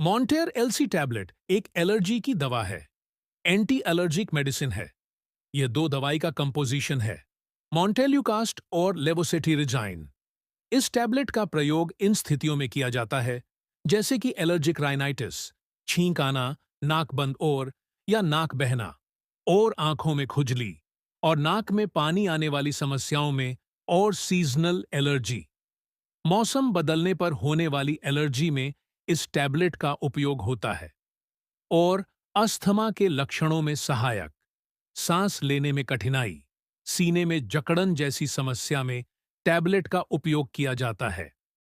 मॉन्टेर LC tablet एक allergy की दवा है। एंटी एलर्जिक मेडिसिन है। यह दो दवाई का कंपोजिशन है, मॉन्टेल्यूकास्ट और लेवोसेटिरिजाइन। इस टैबलेट का प्रयोग इन स्थितियों में किया जाता है जैसे कि एलर्जिक राइनाइटिस, छींक आना, नाक बंद और या नाक बहना, और आंखों में खुजली और नाक में पानी आने वाली समस्याओं में, और सीजनल एलर्जी, मौसम बदलने पर होने वाली एलर्जी में इस टैबलेट का उपयोग होता है। और अस्थमा के लक्षणों में सहायक, सांस लेने में कठिनाई, सीने में जकड़न जैसी समस्या में टैबलेट का उपयोग किया जाता है।